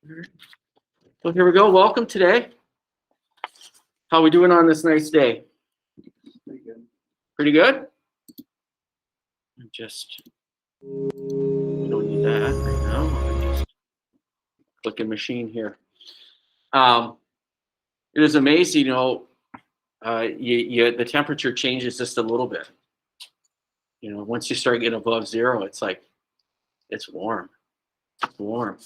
So here we go. Welcome today. How we doing on this nice day? Pretty good. Pretty good? We don't need that right now. I'm just clicking machine here. It is amazing, the temperature changes just a little bit. Once you start getting above zero, it's like, it's warm. It's warm.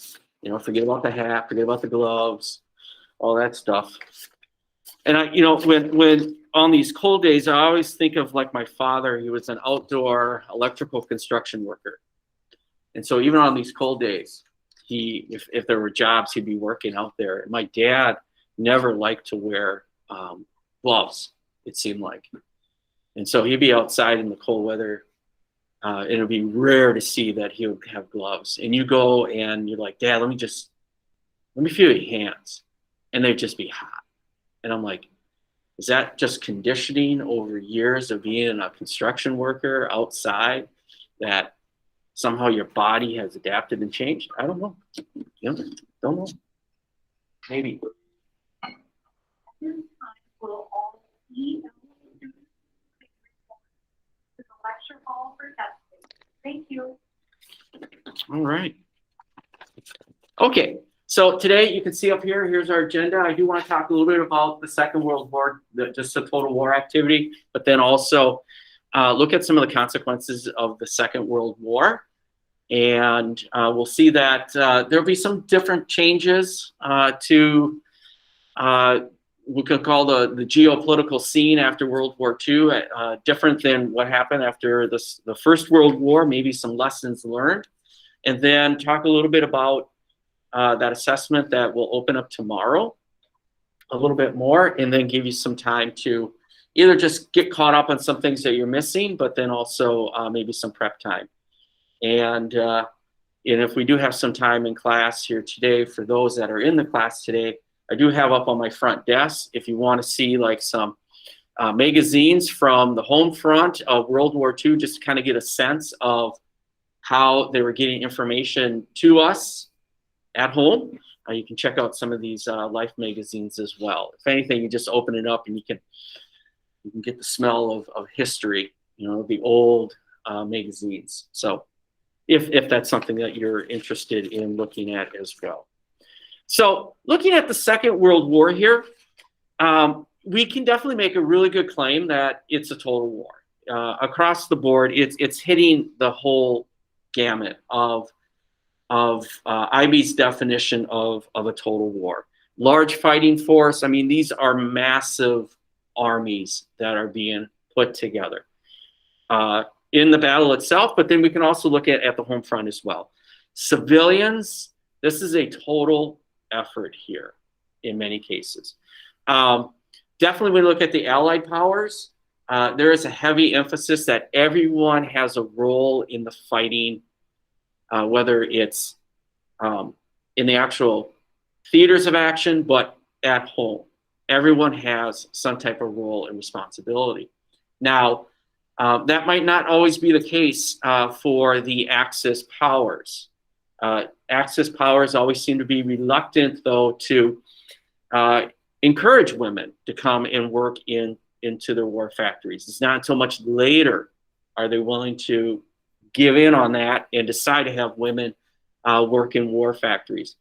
Forget about the hat, forget about the gloves, all that stuff. And when on these cold days, I always think of like my father. He was an outdoor electrical construction worker. And so even on these cold days, if there were jobs, he'd be working out there. And my dad never liked to wear gloves, it seemed like. And so he'd be outside in the cold weather. And it would be rare to see that he would have gloves. And you go and you're like, Dad, let me feel your hands. And they'd just be hot. And I'm like, is that just conditioning over years of being a construction worker outside that somehow your body has adapted and changed? I don't know. Don't know. Maybe. Will all be to the lecture hall for testing. Thank you. All right. Okay. So today you can see up here, here's our agenda. I do want to talk a little bit about the Second World War, just the total war activity, but then also look at some of the consequences of the Second World War. And we'll see that there'll be some different changes to we could call the geopolitical scene after World War II, different than what happened after the First World War, maybe some lessons learned. And then talk a little bit about that assessment that will open up tomorrow a little bit more, and then give you some time to either just get caught up on some things that you're missing, but then also maybe some prep time. And if we do have some time in class here today, for those that are in the class today, I do have up on my front desk, if you want to see like some magazines from the home front of World War II, just to kind of get a sense of how they were getting information to us at home. You can check out some of these Life magazines as well. If anything, you just open it up and you can get the smell of history, the old magazines. So if that's something that you're interested in looking at as well. So looking at the Second World War here, we can definitely make a really good claim that it's a total war. Across the board, it's hitting the whole gamut of IB's definition of a total war. Large fighting force. I mean, these are massive armies that are being put together in the battle itself, but then we can also look at the home front as well. Civilians, this is a total effort here in many cases. Definitely when we look at the Allied powers, there is a heavy emphasis that everyone has a role in the fighting, whether it's in the actual theaters of action, but at home. Everyone has some type of role and responsibility. Now, that might not always be the case for the Axis powers. Axis powers always seem to be reluctant, though, to encourage women to come and work into their war factories. It's not until much later are they willing to give in on that and decide to have women work in war factories.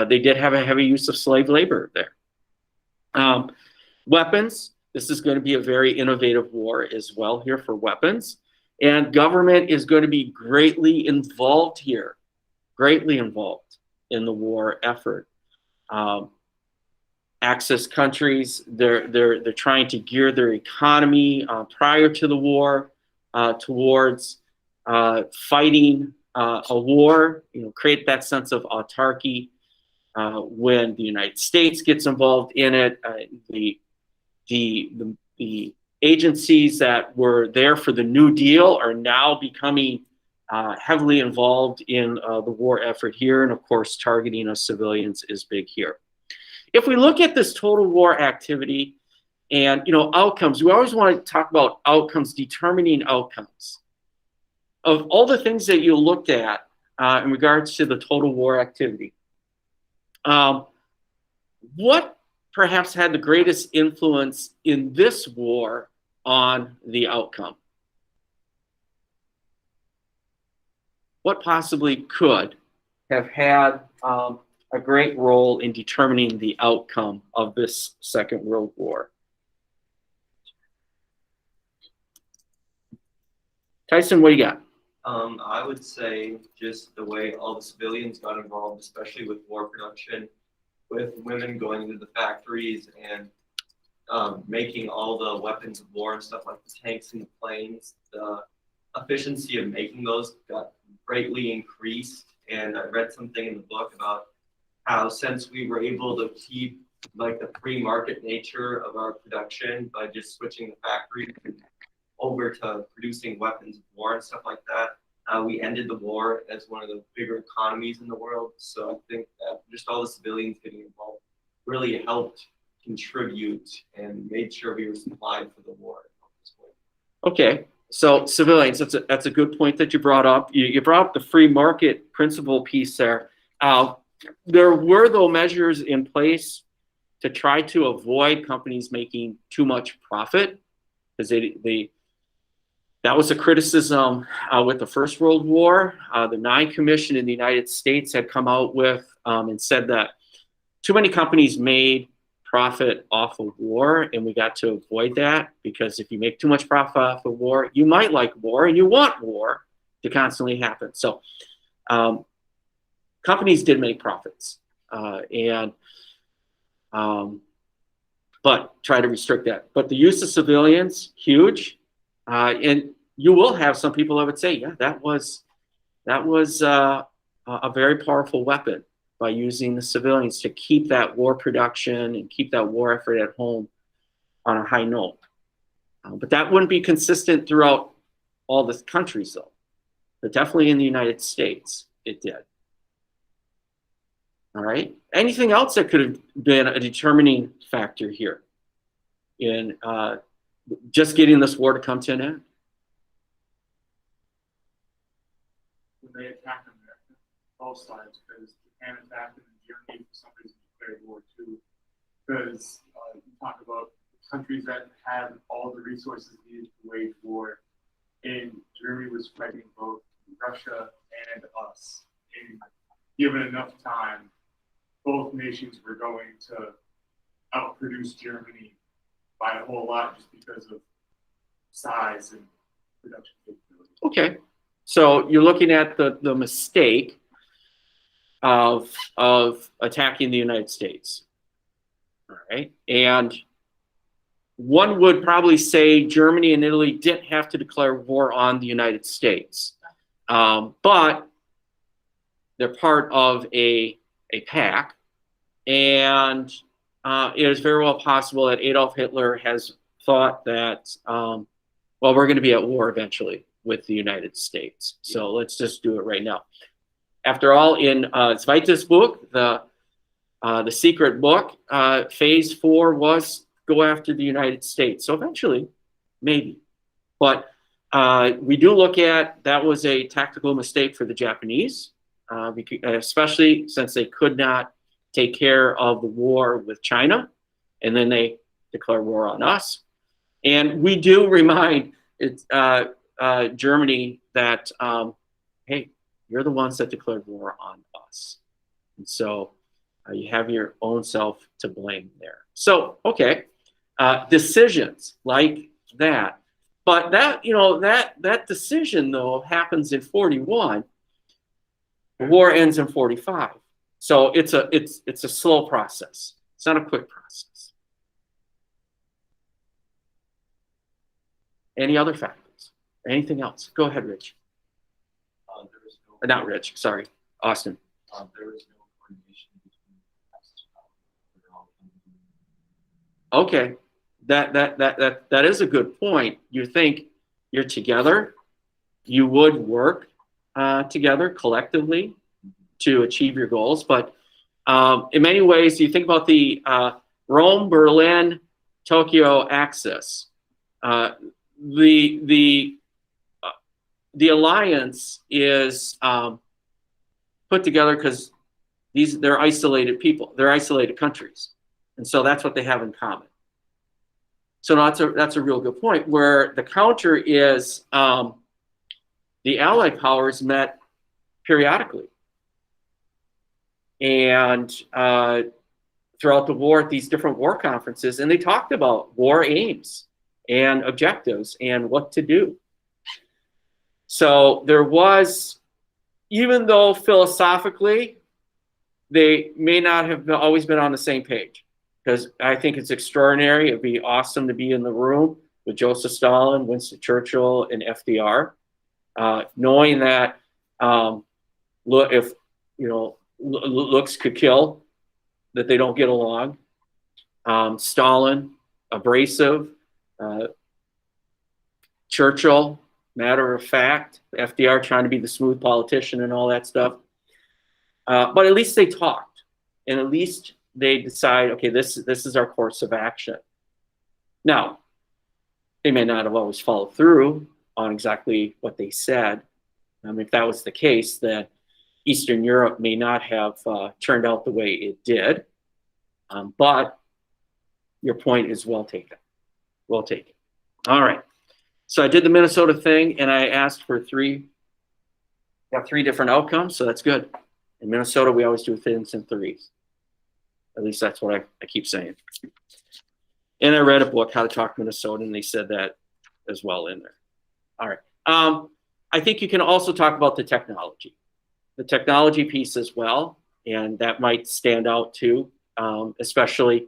They did have a heavy use of slave labor there. Weapons, this is going to be a very innovative war as well here for weapons. And government is going to be greatly involved here, greatly involved in the war effort. Axis countries, they're trying to gear their economy prior to the war towards fighting a war, create that sense of autarky. When the United States gets involved in it, the agencies that were there for the New Deal are now becoming heavily involved in the war effort here, and of course, targeting of civilians is big here. If we look at this total war activity and outcomes, we always want to talk about outcomes, determining outcomes. Of all the things that you looked at in regards to the total war activity, What perhaps had the greatest influence in this war on the outcome? What possibly could have had a great role in determining the outcome of this Second World War? Tyson, what do you got? I would say just the way all the civilians got involved, especially with war production, with women going into the factories and making all the weapons of war and stuff like the tanks and the planes. The efficiency of making those got greatly increased. And I read something in the book about how since we were able to keep like the free market nature of our production by just switching the factory over to producing weapons of war and stuff like that, we ended the war as one of the bigger economies in the world. So I think that just all the civilians getting involved really helped contribute and made sure we were supplied for the war. Okay, so civilians, that's a good point that you brought up. You brought up the free market principle piece there. There were, though, measures in place to try to avoid companies making too much profit, because that was a criticism with the First World War. The Nye Commission in the United States had come out with and said that too many companies made profit off of war, and we got to avoid that, because if you make too much profit off of war, you might like war and you want war to constantly happen. So companies did make profits, but try to restrict that. But the use of civilians, huge. And you will have some people that would say, yeah, that was a very powerful weapon, by using the civilians to keep that war production and keep that war effort at home on a high note. But that wouldn't be consistent throughout all the countries, though. But definitely in the United States, it did. All right. Anything else that could have been a determining factor here in just getting this war to come to an end? When they attacked America, both sides, because Japan attacked them and Germany for some reason declared war too. Because you talk about countries that had all the resources needed to wage war, and Germany was fighting both Russia and us. And given enough time, both nations were going to outproduce Germany by a whole lot, just because of size and production capability. Okay, so you're looking at the mistake of attacking the United States. All right, and one would probably say Germany and Italy didn't have to declare war on the United States, but they're part of a pact, and it is very well possible that Adolf Hitler has thought that, well, we're going to be at war eventually with the United States, so let's just do it right now. After all, in Zweites Buch, the secret book, phase 4 was go after the United States. So eventually, maybe. But we do look at that was a tactical mistake for the Japanese, especially since they could not take care of the war with China, and then they declare war on us. And we do remind Germany that, hey, you're the ones that declared war on us. And so you have your own self to blame there. So, okay, decisions like that. But that, you know, that decision, though, happens in 41. The war ends in 45. So it's a slow process. It's not a quick process. Any other factors? Anything else? Go ahead, Rich. Not Rich, sorry, Austin. There was no coordination between Okay, that is a good point. You think you're together, you would work together collectively to achieve your goals, but in many ways, you think about the Rome, Berlin, Tokyo axis. The alliance is put together because they're isolated people, they're isolated countries. And so that's what they have in common. So that's a real good point, where the counter is the Allied powers met periodically. And throughout the war at these different war conferences, and they talked about war aims and objectives and what to do. So there was, even though philosophically they may not have always been on the same page, because I think it's extraordinary. It'd be awesome to be in the room with Joseph Stalin, Winston Churchill, and FDR, knowing that if looks could kill, that they don't get along. Stalin, abrasive. Churchill, matter of fact. FDR trying to be the smooth politician and all that stuff. But at least they talked, and at least they decide, okay, this is our course of action. Now, they may not have always followed through on exactly what they said. If that was the case, then Eastern Europe may not have turned out the way it did. But your point is well taken. Well taken. All right. So I did the Minnesota thing, and I asked for got three different outcomes, so that's good. In Minnesota, we always do things in threes. At least that's what I keep saying. And I read a book, How to Talk Minnesota, and they said that as well in there. All right. I think you can also talk about the technology piece as well, and that might stand out too, especially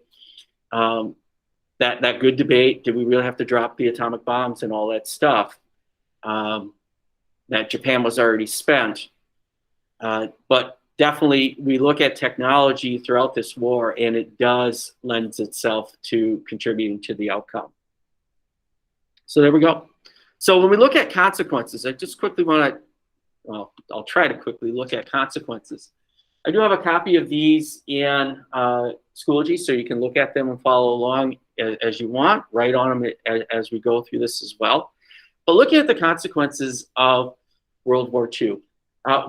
that good debate. Did we really have to drop the atomic bombs and all that stuff that Japan was already spent? But definitely we look at technology throughout this war, and it does lend itself to contributing to the outcome. So there we go. So when we look at consequences, I just quickly want to, well, I'll try to quickly look at consequences. I do have a copy of these in Schoology, so you can look at them and follow along as you want, write on them as we go through this as well. But looking at the consequences of World War II,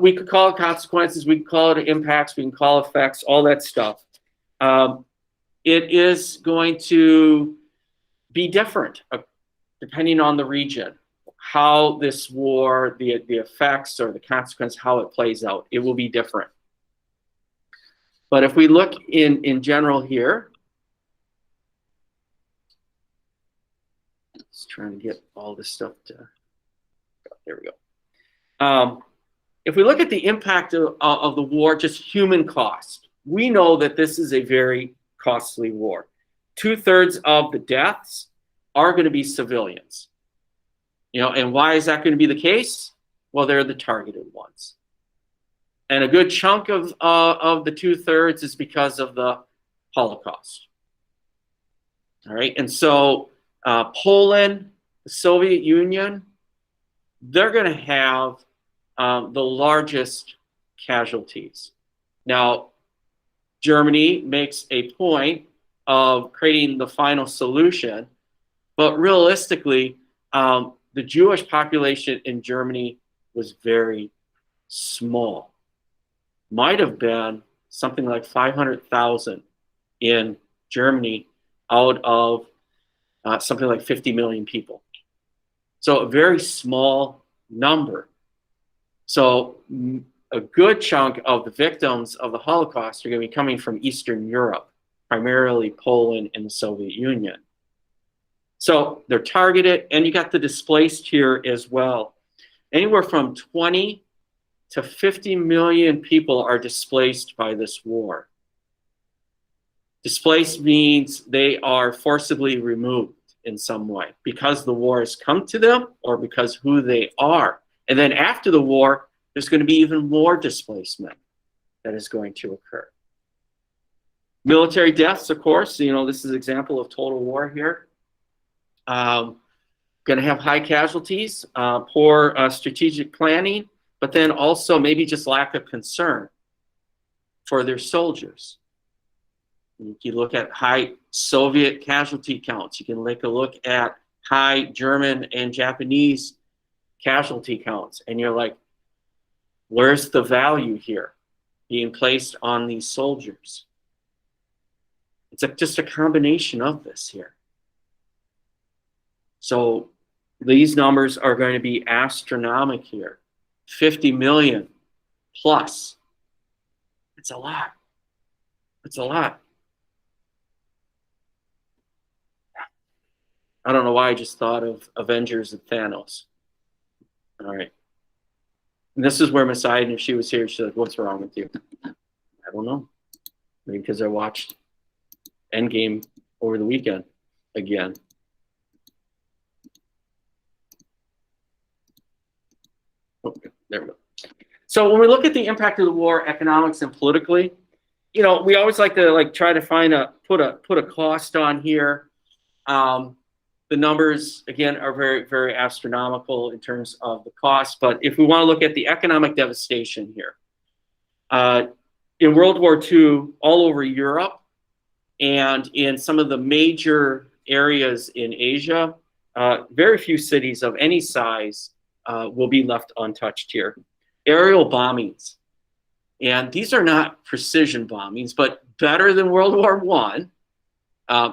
we could call it consequences, we could call it impacts, we can call it effects, all that stuff. It is going to be different depending on the region, how this war, the effects or the consequence, how it plays out. It will be different. But if we look in general here, just trying to get all this stuff to, there we go. If we look at the impact of the war, just human cost, we know that this is a very costly war. 2/3 of the deaths are going to be civilians. And why is that going to be the case? Well, they're the targeted ones. And a good chunk of the 2/3 is because of the Holocaust. All right, and so Poland, the Soviet Union, they're going to have the largest casualties. Now, Germany makes a point of creating the final solution, but realistically, the Jewish population in Germany was very small. Might have been something like 500,000 in Germany out of something like 50 million people. So a very small number. So a good chunk of the victims of the Holocaust are going to be coming from Eastern Europe, primarily Poland and the Soviet Union. So they're targeted, and you got the displaced here as well. Anywhere from 20 to 50 million people are displaced by this war. Displaced means they are forcibly removed in some way because the war has come to them or because who they are. And then after the war, there's going to be even more displacement that is going to occur. Military deaths, of course, this is an example of total war here. Going to have high casualties, poor strategic planning, but then also maybe just lack of concern for their soldiers. You can look at high Soviet casualty counts. You can take a look at high German and Japanese casualty counts. And you're like, where's the value here? being placed on these soldiers. It's just a combination of this here. So these numbers are going to be astronomical here. 50 million plus. It's a lot. It's a lot. I don't know why I just thought of Avengers and Thanos. All right. And this is where Messiah, if she was here, she's like, what's wrong with you? I don't know. Maybe because I watched Endgame over the weekend again. Okay, there we go. So when we look at the impact of the war, economics and politically, you know, we always like to try to find put a cost on here. The numbers again are very, very astronomical in terms of the cost. But if we want to look at the economic devastation here, in World War II, all over Europe and in some of the major areas in Asia, very few cities of any size will be left untouched here. Aerial bombings, and these are not precision bombings, but better than World War I.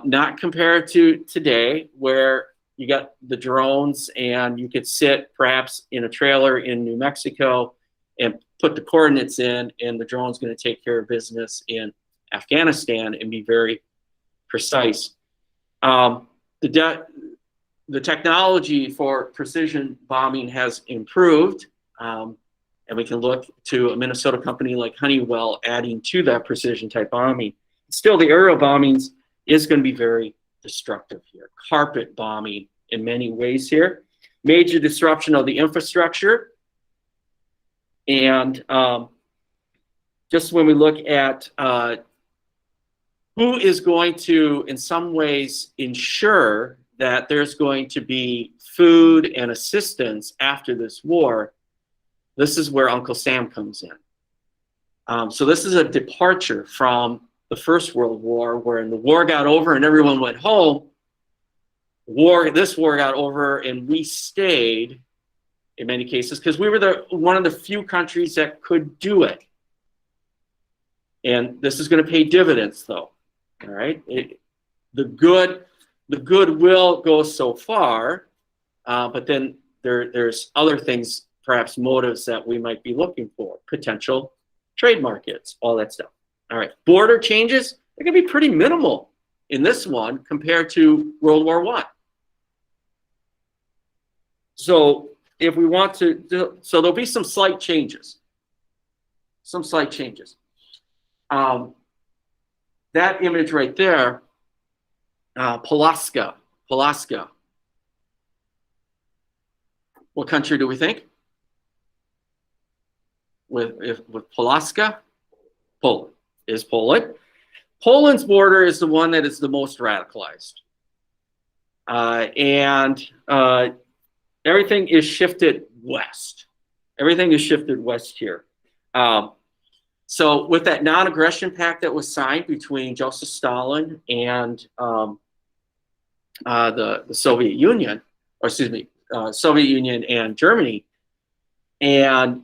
Not compared to today, where you got the drones and you could sit perhaps in a trailer in New Mexico and put the coordinates in, and the drone's going to take care of business in Afghanistan and be very precise. The technology for precision bombing has improved, and we can look to a Minnesota company like Honeywell adding to that precision type bombing. Still, the aerial bombings is going to be very destructive here. Carpet bombing in many ways here. Major disruption of the infrastructure. And just when we look at who is going to, in some ways, ensure that there's going to be food and assistance after this war, this is where Uncle Sam comes in. So this is a departure from the First World War, where the war got over and everyone went home. This war got over and we stayed in many cases because we were one of the few countries that could do it. And this is going to pay dividends, though. All right, the goodwill goes so far, but then there's other things, perhaps motives that we might be looking for, potential trade markets, all that stuff. All right, border changes, they're going to be pretty minimal in this one compared to World War I. So if we want to, so there'll be some slight changes. Some slight changes. That image right there, Pulaski. What country do we think? With Pulaski? Poland. Is Poland. Poland's border is the one that is the most radicalized. And everything is shifted west. Everything is shifted west here. So with that non-aggression pact that was signed between Joseph Stalin and the Soviet Union, or excuse me, Soviet Union and Germany, and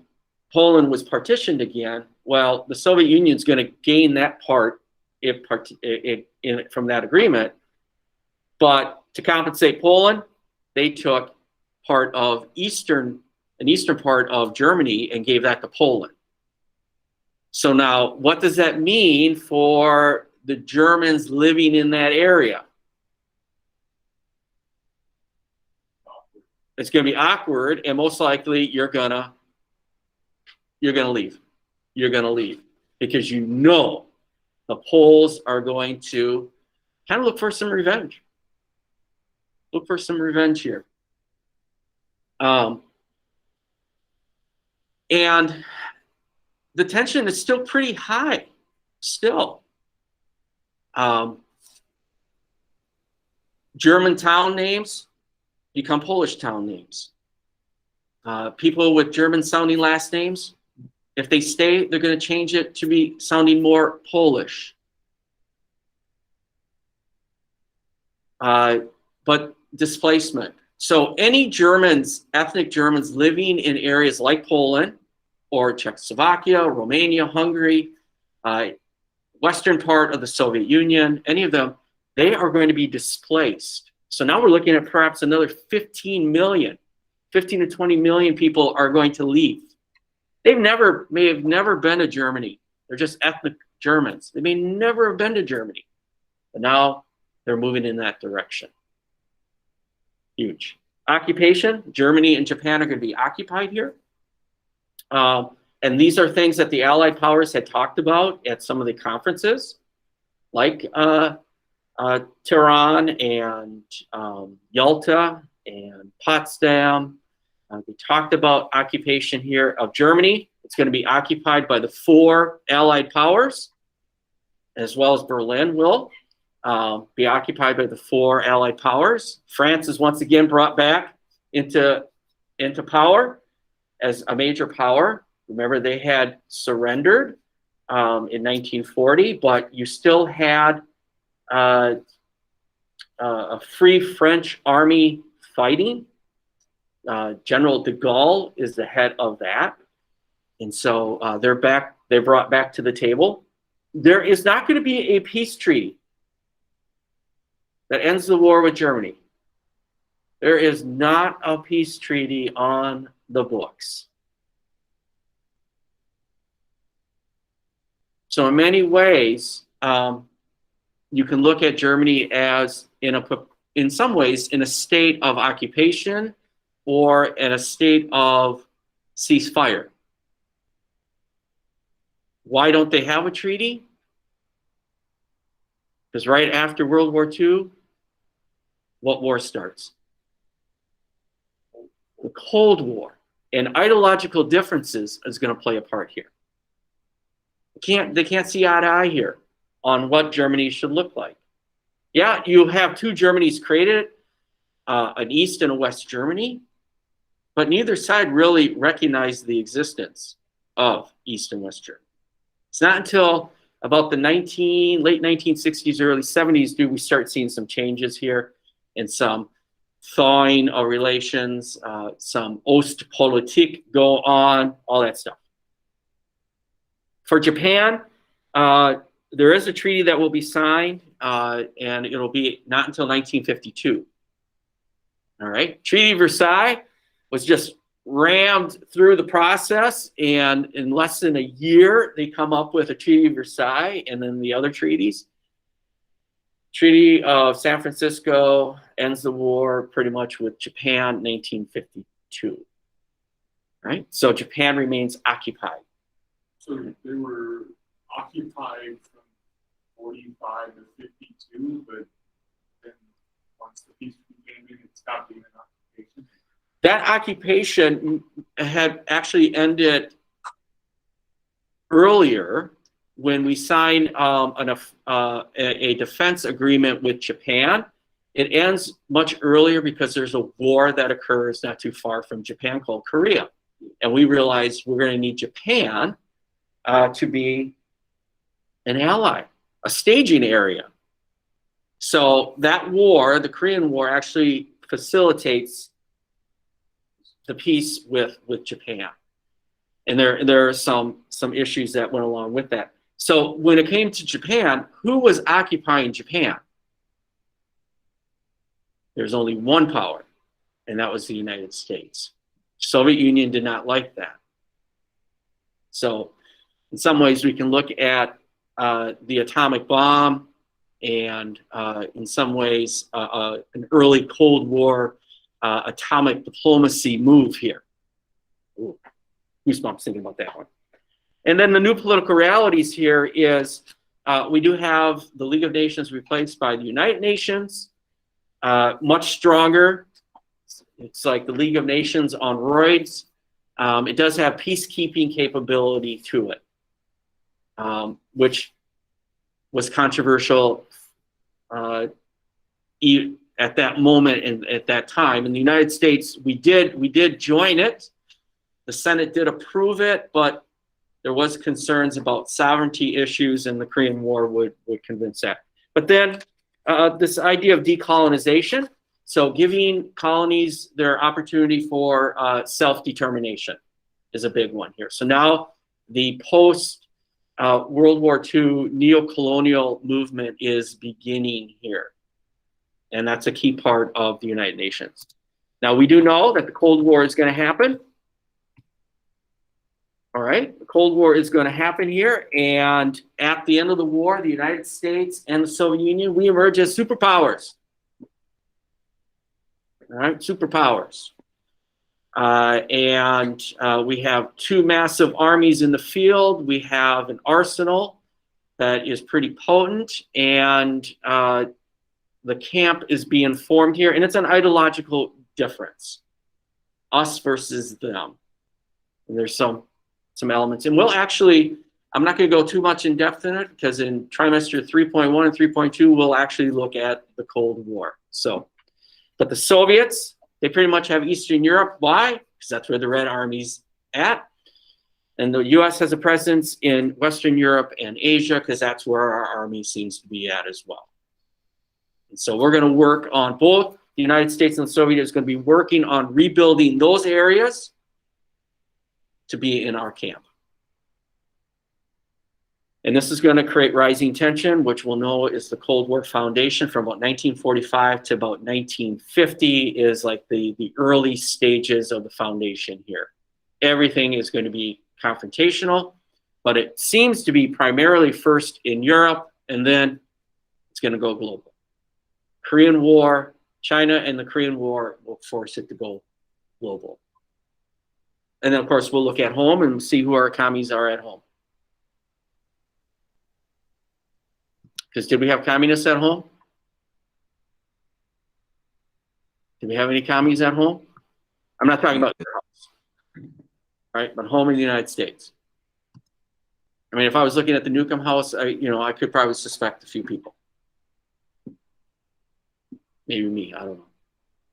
Poland was partitioned again, well, the Soviet Union is going to gain that part from that agreement. But to compensate Poland, they took part of an eastern part of Germany and gave that to Poland. So now, what does that mean for the Germans living in that area? It's going to be awkward, and most likely you're gonna leave. You're going to leave because you know the Poles are going to kind of look for some revenge. Look for some revenge here. And the tension is still pretty high. Still. German town names become Polish town names. People with German sounding last names, if they stay, they're going to change it to be sounding more Polish. But displacement. So any Germans, ethnic Germans living in areas like Poland or Czechoslovakia, Romania, Hungary, western part of the Soviet Union, any of them, they are going to be displaced. So now we're looking at perhaps another 15 to 20 million people are going to leave. May have never been to Germany. They're just ethnic Germans. They may never have been to Germany, but now they're moving in that direction. Huge. Occupation, Germany and Japan are going to be occupied here. And these are things that the Allied powers had talked about at some of the conferences, like Tehran and Yalta and Potsdam. We talked about occupation here of Germany. It's going to be occupied by the 4 Allied powers, as well as Berlin will be occupied by the 4 Allied powers. France is once again brought back into power as a major power. Remember, they had surrendered in 1940, but you still had a Free French Army fighting. General de Gaulle is the head of that. And so they're brought back to the table. There is not going to be a peace treaty that ends the war with Germany. There is not a peace treaty on the books. So in many ways, you can look at Germany as in some ways in a state of occupation or in a state of ceasefire. Why don't they have a treaty? Because right after World War II, what war starts? The Cold War. And ideological differences is going to play a part here. They can't see eye to eye here on what Germany should look like. Yeah, you have 2 Germanys created, an East and a West Germany, but neither side really recognized the existence of East and West Germany. It's not until about the late 1960s, early 70s do we start seeing some changes here and some thawing of relations, some Ostpolitik go on, all that stuff. For Japan, there is a treaty that will be signed, and it'll be not until 1952. All right, Treaty of Versailles was just rammed through the process, and in less than a year, they come up with a Treaty of Versailles, and then the other treaties. Treaty of San Francisco ends the war pretty much with Japan, 1952. Right, so Japan remains occupied. So they were occupied from 45 to 52, but then once the peace came in, it stopped being an occupation. That occupation had actually ended earlier when we signed a defense agreement with Japan. It ends much earlier because there's a war that occurs not too far from Japan called Korea. And we realized we're going to need Japan to be an ally, a staging area. So that war, the Korean War, actually facilitates the peace with Japan. And there are some issues that went along with that. So when it came to Japan, who was occupying Japan? There's only one power, and that was the United States. Soviet Union did not like that. So in some ways, we can look at the atomic bomb and in some ways an early Cold War atomic diplomacy move here. Ooh, goosebumps thinking about that one. And then the new political realities here is we do have the League of Nations replaced by the United Nations, much stronger. It's like the League of Nations on roids. It does have peacekeeping capability to it, which was controversial at that moment and at that time. In the United States, we did join it. The Senate did approve it, but there was concerns about sovereignty issues, and the Korean War would convince that. But then this idea of decolonization, so giving colonies their opportunity for self-determination. is a big one here. So now the post World War II neo-colonial movement is beginning here. And that's a key part of the United Nations. Now, we do know that the Cold War is going to happen. All right, the Cold War is going to happen here. And at the end of the war, the United States and the Soviet Union, we emerge as superpowers. All right, superpowers. We have two massive armies in the field. We have an arsenal that is pretty potent, and the camp is being formed here, and it's an ideological difference, us versus them. And there's some elements, and we'll actually, I'm not going to go too much in depth in it, because in trimester 3.1 and 3.2, we'll actually look at the Cold War. So, but the Soviets, they pretty much have Eastern Europe. Why? Because that's where the Red Army's at. And the U.S. has a presence in Western Europe and Asia, because that's where our army seems to be at as well. And so we're going to work on both. The United States and the Soviet is going to be working on rebuilding those areas to be in our camp. And this is going to create rising tension, which we'll know is the Cold War foundation from about 1945 to about 1950 is like the early stages of the foundation here. Everything is going to be confrontational, but it seems to be primarily first in Europe, and then it's going to go global. Korean War, China and the Korean War will force it to go global. And then, of course, we'll look at home and see who our commies are at home. Because did we have communists at home? Did we have any commies at home? I'm not talking about your house, right? But home in the United States. I mean, if I was looking at the Newcomb house, I could probably suspect a few people. Maybe me, I don't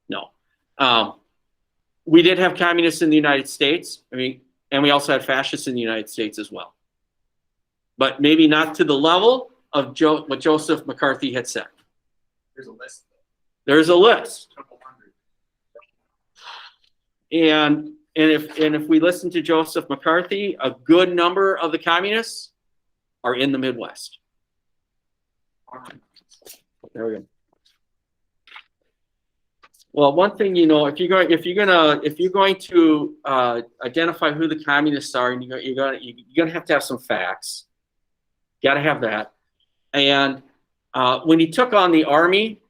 know. No. We did have communists in the United States. I mean, and we also had fascists in the United States as well. But maybe not to the level of what Joseph McCarthy had said. There's a list. There's a list. Couple hundred. And if we listen to Joseph McCarthy, a good number of the communists are in the Midwest. There we go. Well, one thing, if you're going to identify who the communists are, and you're gonna have to have some facts. Got to have that. And when he took on the army,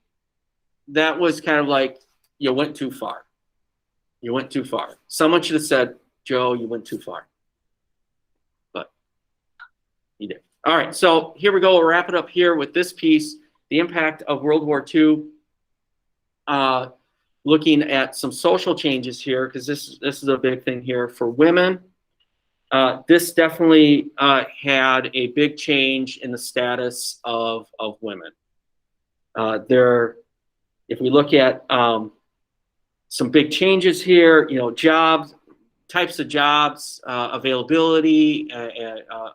that was kind of like, you went too far. You went too far. Someone should have said, Joe, you went too far. But he did. All right, so here we go. We'll wrap it up here with this piece, the impact of World War II. Looking at some social changes here, because this is a big thing here for women. This definitely had a big change in the status of women. If we look at some big changes here, jobs, types of jobs, availability,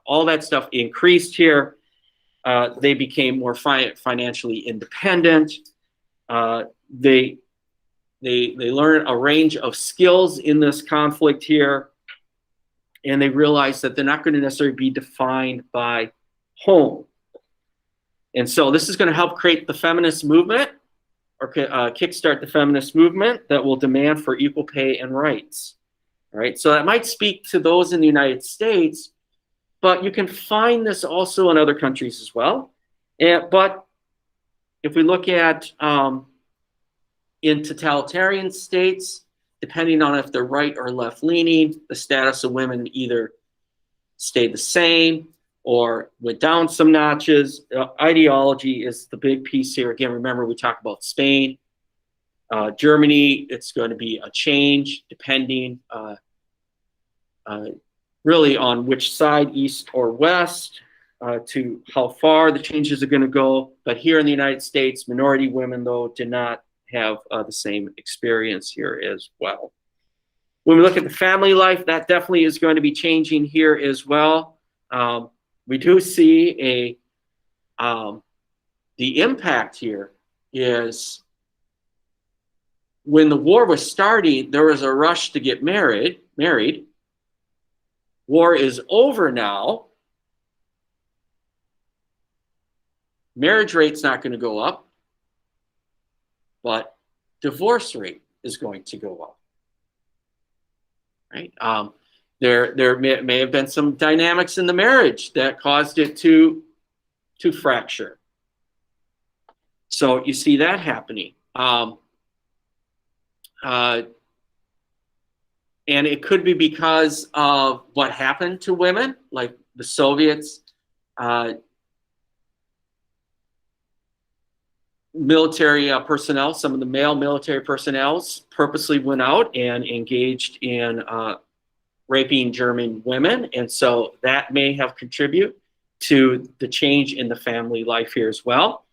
all that stuff increased here. They became more financially independent. They learn a range of skills in this conflict here, and they realize that they're not going to necessarily be defined by home. And so this is going to help create the feminist movement, or kickstart the feminist movement that will demand for equal pay and rights. All right, so that might speak to those in the United States, but you can find this also in other countries as well. But if we look at in totalitarian states, depending on if they're right or left leaning, the status of women either stayed the same or went down some notches. Ideology is the big piece here. Again, remember we talked about Spain, Germany. It's going to be a change depending really on which side, east or west, to how far the changes are going to go. But here in the United States, minority women, though, did not have the same experience here as well. When we look at the family life, that definitely is going to be changing here as well. We do see the impact here is when the war was starting, there was a rush to get married, war is over now, marriage rate's not going to go up, but divorce rate is going to go up. Right? There may have been some dynamics in the marriage that caused it to fracture. So you see that happening. And it could be because of what happened to women, like the Soviets, military personnel, some of the male military personnel purposely went out and engaged in raping German women. And so that may have contributed to the change in the family life here as well.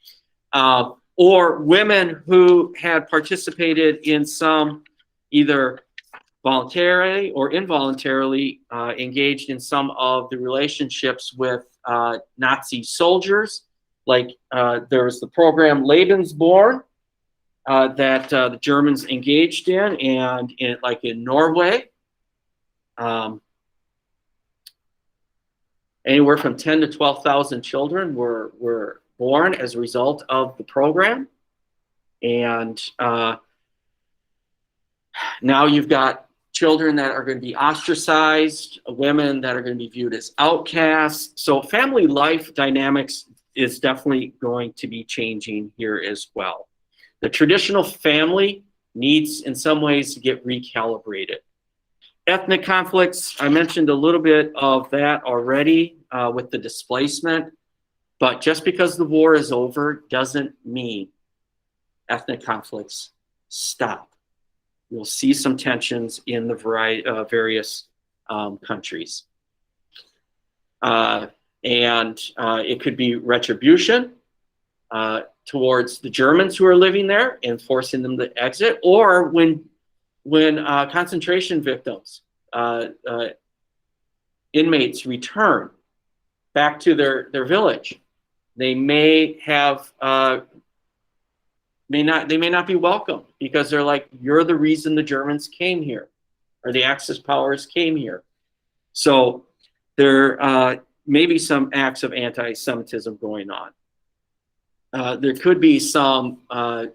Or women who had participated in some either voluntarily or involuntarily engaged in some of the relationships with Nazi soldiers. Like there was the program Lebensborn that the Germans engaged in, and like in Norway, anywhere from 10 to 12,000 children were born as a result of the program. And now you've got children that are going to be ostracized, women that are going to be viewed as outcasts. So family life dynamics is definitely going to be changing here as well. The traditional family needs in some ways to get recalibrated. Ethnic conflicts, I mentioned a little bit of that already with the displacement, but just because the war is over doesn't mean ethnic conflicts stop. You'll see some tensions in the various countries. And it could be retribution towards the Germans who are living there and forcing them to exit, or when concentration victims, inmates return back to their village, they may have may not be welcome because they're like, you're the reason the Germans came here, or the Axis powers came here. So there may be some acts of anti-Semitism going on. There could be some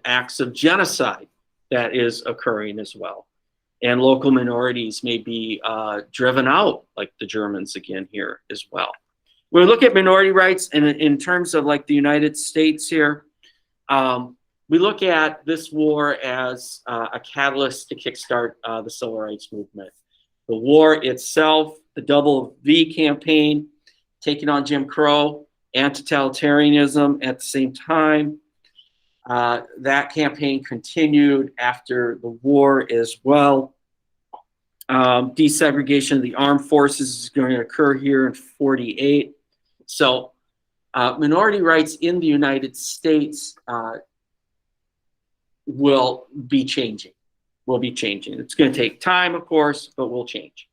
acts of genocide that is occurring as well. And local minorities may be driven out, like the Germans again here as well. When we look at minority rights, and in terms of like the United States here, we look at this war as a catalyst to kickstart the civil rights movement. The war itself, the Double V campaign, taking on Jim Crow and totalitarianism at the same time. That campaign continued after the war as well. Desegregation of the armed forces is going to occur here in 1948. So minority rights in the United States will be changing. It's going to take time, of course, but will change.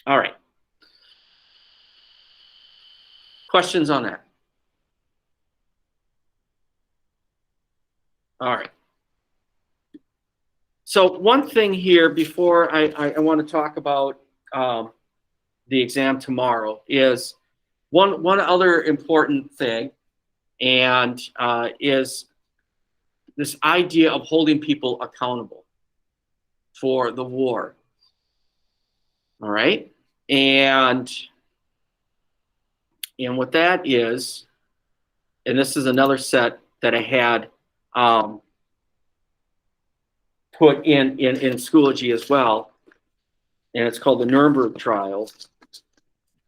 All right. Questions on that? All right. So one thing here before I want to talk about the exam tomorrow is one other important thing, and is this idea of holding people accountable for the war. All right. And what that is, and this is another set that I had put in Schoology as well, and it's called the Nuremberg Trials.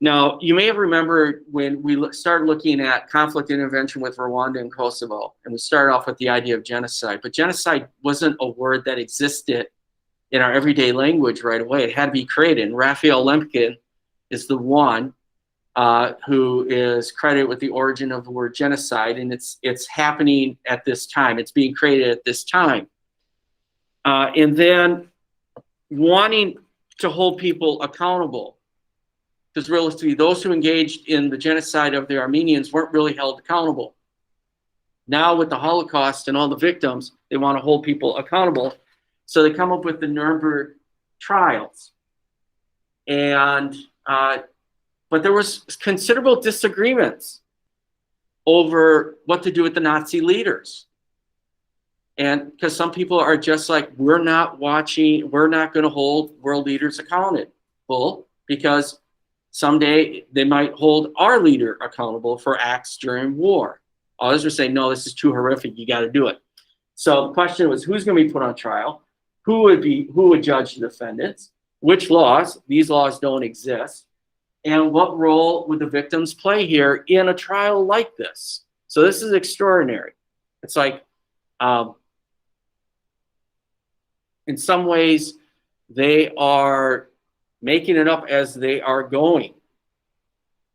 Now, you may have remembered when we started looking at conflict intervention with Rwanda and Kosovo, and we started off with the idea of genocide, but genocide wasn't a word that existed in our everyday language right away. It had to be created, and Raphael Lemkin is the one who is credited with the origin of the word genocide, and it's happening at this time. It's being created at this time. And then wanting to hold people accountable, because realistically, those who engaged in the genocide of the Armenians weren't really held accountable. Now with the Holocaust and all the victims, they want to hold people accountable. So they come up with the Nuremberg Trials. And, but there was considerable disagreements over what to do with the Nazi leaders. And because some people are just like, we're not going to hold world leaders accountable because someday they might hold our leader accountable for acts during war. Others are saying, no, this is too horrific, you got to do it. So the question was, who's going to be put on trial? Who would judge the defendants? Which laws? These laws don't exist. And what role would the victims play here in a trial like this? So this is extraordinary. It's like, in some ways, they are making it up as they are going.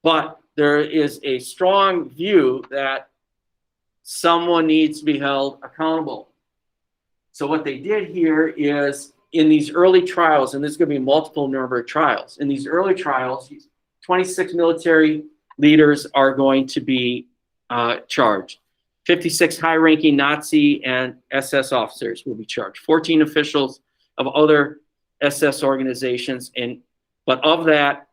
But there is a strong view that someone needs to be held accountable. So what they did here is, in these early trials, and there's going to be multiple Nuremberg trials, in these early trials, 26 military leaders are going to be charged. 56 high-ranking Nazi and SS officers will be charged. 14 officials of other SS organizations, but of that,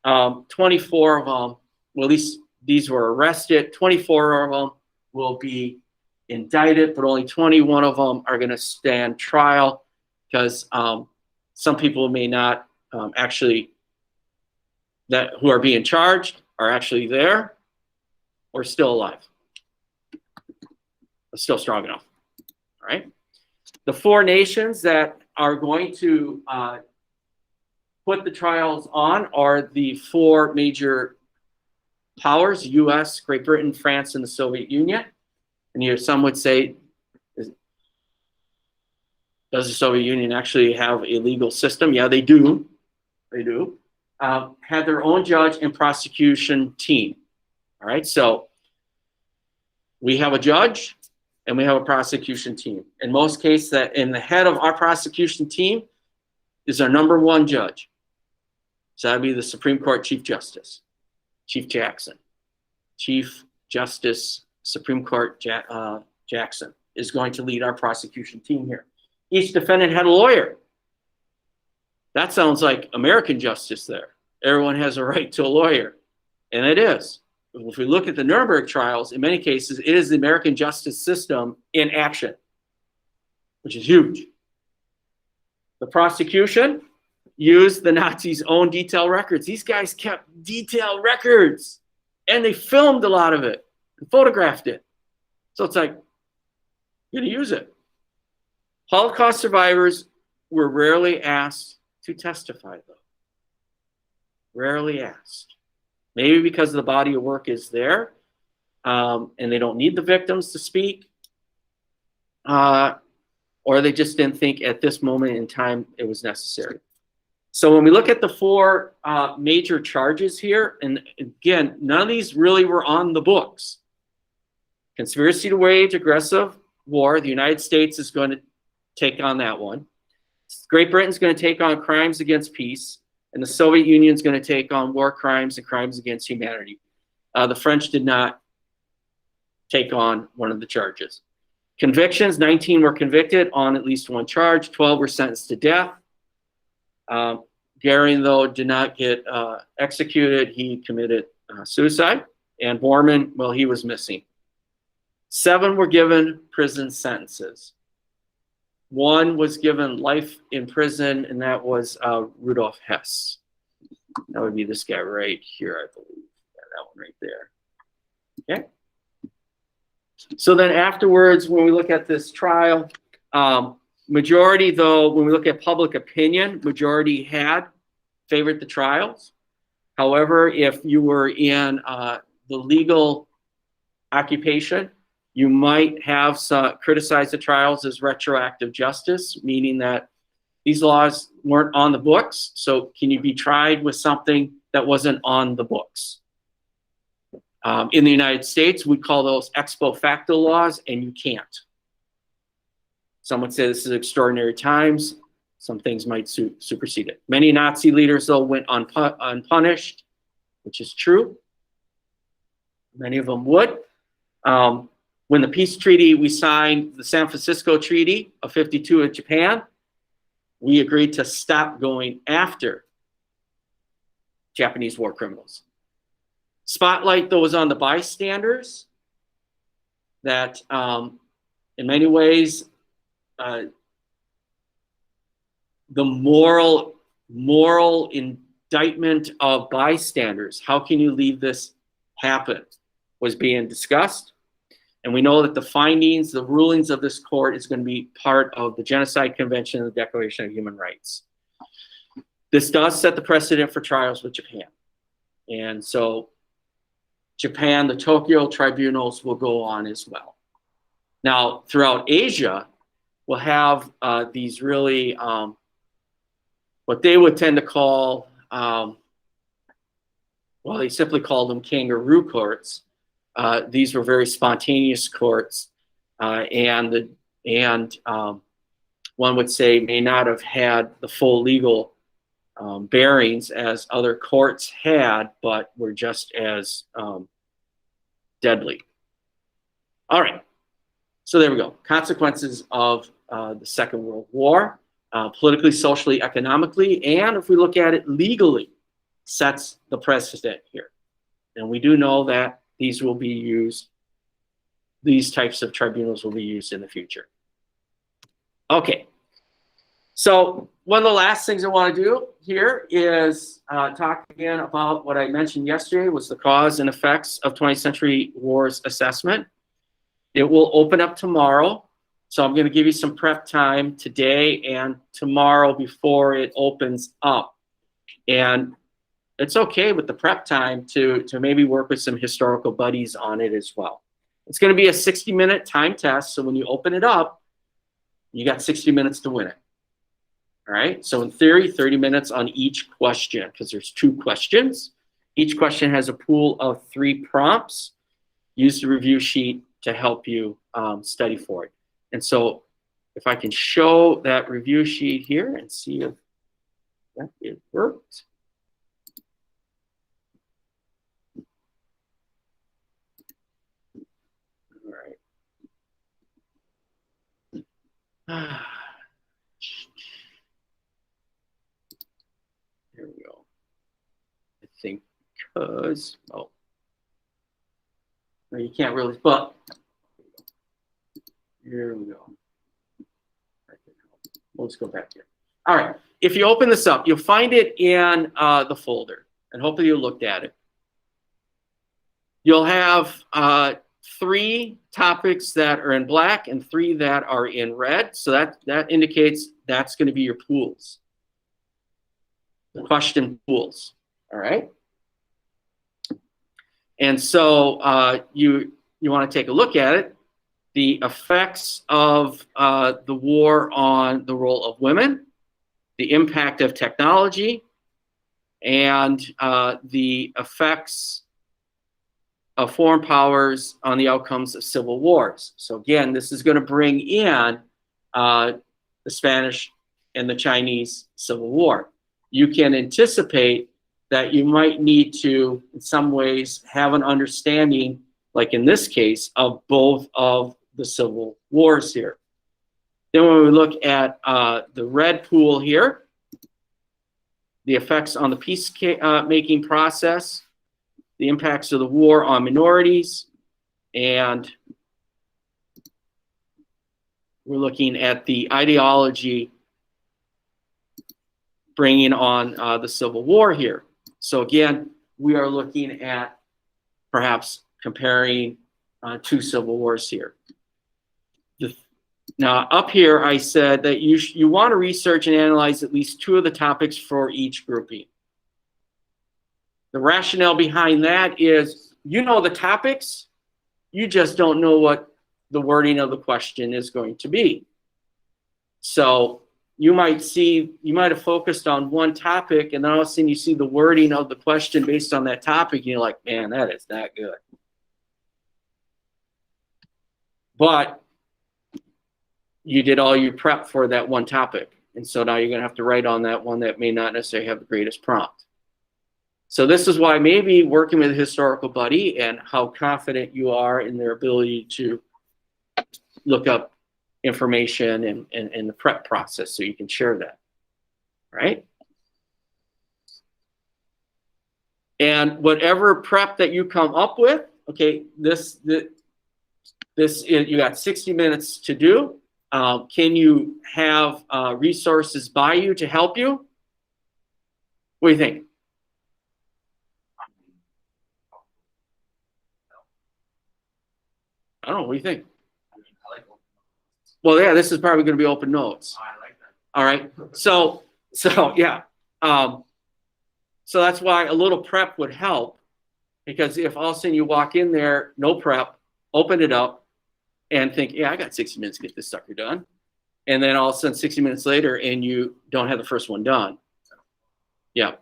24 of them, well, at least these were arrested. 24 of them will be indicted, but only 21 of them are going to stand trial because some people may not who are being charged are actually there or still alive. Still strong enough. All right. The 4 nations that are going to put the trials on are the 4 major powers: U.S., Great Britain, France, and the Soviet Union. And here some would say, does the Soviet Union actually have a legal system? Yeah, they do. They do. Had their own judge and prosecution team. All right. So we have a judge and we have a prosecution team. In most cases, the head of our prosecution team is our #1 judge. So that'd be the Supreme Court Chief Justice, Chief Jackson. Chief Justice, Supreme Court Jackson is going to lead our prosecution team here. Each defendant had a lawyer. That sounds like American justice there. Everyone has a right to a lawyer, and it is. If we look at the Nuremberg trials, in many cases, it is the American justice system in action, which is huge. The prosecution used the Nazis' own detailed records. These guys kept detailed records, and they filmed a lot of it and photographed it. So it's like, you're going to use it. Holocaust survivors were rarely asked to testify, though. Rarely asked. Maybe because the body of work is there, and they don't need the victims to speak, or they just didn't think at this moment in time it was necessary. So when we look at the 4 major charges here, and again, none of these really were on the books. Conspiracy to wage aggressive war, the United States is going to take on that one. Great Britain's going to take on crimes against peace. And the Soviet Union is going to take on war crimes and crimes against humanity. The French did not take on one of the charges. Convictions, 19 were convicted on at least 1 charge. 12 were sentenced to death. Goering, though, did not get executed. He committed suicide. And Bormann, well, he was missing. 7 were given prison sentences. 1 was given life in prison, and that was Rudolf Hess. That would be this guy right here, I believe. Yeah, that one right there. Okay. So then afterwards, when we look at this trial, majority, though, when we look at public opinion, majority had favored the trials. However, if you were in the legal occupation, you might have criticized the trials as retroactive justice, meaning that these laws weren't on the books. So can you be tried with something that wasn't on the books? In the United States, we call those ex post facto laws, and you can't. Some would say this is extraordinary times. Some things might supersede it. Many Nazi leaders, though, went unpunished, which is true. Many of them would. When the peace treaty, we signed the San Francisco Treaty of '52 with Japan, we agreed to stop going after Japanese war criminals. Spotlight, though, was on the bystanders that in many ways, the moral indictment of bystanders, how can you leave this happen, was being discussed. And we know that the findings, the rulings of this court is going to be part of the Genocide Convention and the Declaration of Human Rights. This does set the precedent for trials with Japan. And so Japan, the Tokyo tribunals will go on as well. Now, throughout Asia, we'll have these really, what they would tend to call, well, they simply called them kangaroo courts. These were very spontaneous courts, and one would say may not have had the full legal bearings as other courts had, but were just as deadly. All right, so there we go. Consequences of the Second World War, politically, socially, economically, and if we look at it legally, sets the precedent here. And we do know that these will be used, these types of tribunals will be used in the future. Okay, so one of the last things I want to do here is talk again about what I mentioned yesterday was the cause and effects of 20th century wars assessment. It will open up tomorrow, so I'm going to give you some prep time today and tomorrow before it opens up. And it's okay with the prep time to maybe work with some historical buddies on it as well. It's going to be a 60-minute time test, so when you open it up, you got 60 minutes to win it. All right, so in theory, 30 minutes on each question, because there's 2 questions. Each question has a pool of 3 prompts. Use the review sheet to help you study for it. And so if I can show that review sheet here and see if that it worked. All right. There we go. I think because, oh, no, you can't really, but here we go. We'll just go back here. All right. If you open this up, you'll find it in the folder, and hopefully you looked at it. You'll have 3 topics that are in black and 3 that are in red. So that indicates that's going to be your pools. The question pools. All right. And so you want to take a look at it. The effects of the war on the role of women, the impact of technology, and the effects of foreign powers on the outcomes of civil wars. So again, this is going to bring in the Spanish and the Chinese Civil War. You can anticipate that you might need to, in some ways, have an understanding, like in this case, of both of the civil wars here. Then when we look at the red pool here, the effects on the peace-making process, the impacts of the war on minorities, and we're looking at the ideology bringing on the Civil War here. So again, we are looking at perhaps comparing 2 civil wars here. Now up here, I said that you want to research and analyze at least 2 of the topics for each grouping. The rationale behind that is, you know the topics, you just don't know what the wording of the question is going to be. So you might have focused on one topic, and then all of a sudden you see the wording of the question based on that topic, and you're like, man, that is not good. But you did all your prep for that one topic. And so now you're going to have to write on that one that may not necessarily have the greatest prompt. So this is why maybe working with a historical buddy and how confident you are in their ability to look up information and the prep process so you can share that, right? And whatever prep that you come up with, okay, this you got 60 minutes to do. Can you have resources by you to help you? What do you think? I don't know. What do you think? I like. Well, yeah, this is probably going to be open notes. I like that. All right. So yeah. So that's why a little prep would help, because if all of a sudden you walk in there, no prep, open it up and think, yeah, I got 60 minutes to get this sucker done. And then all of a sudden 60 minutes later and you don't have the first one done. Yeah.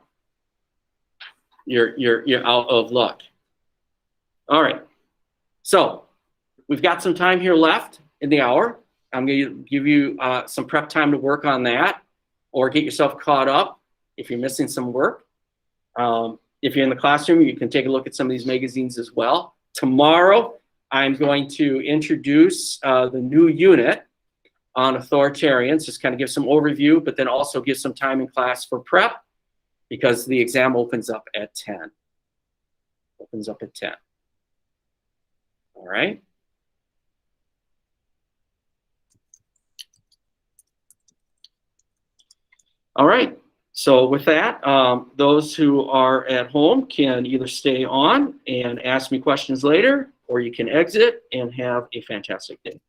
You're out of luck. All right. So we've got some time here left in the hour. I'm going to give you some prep time to work on that or get yourself caught up if you're missing some work. If you're in the classroom, you can take a look at some of these magazines as well. Tomorrow, I'm going to introduce the new unit on authoritarians, just kind of give some overview, but then also give some time in class for prep because the exam opens up at 10. Opens up at 10. All right. All right. So with that, those who are at home can either stay on and ask me questions later, or you can exit and have a fantastic day.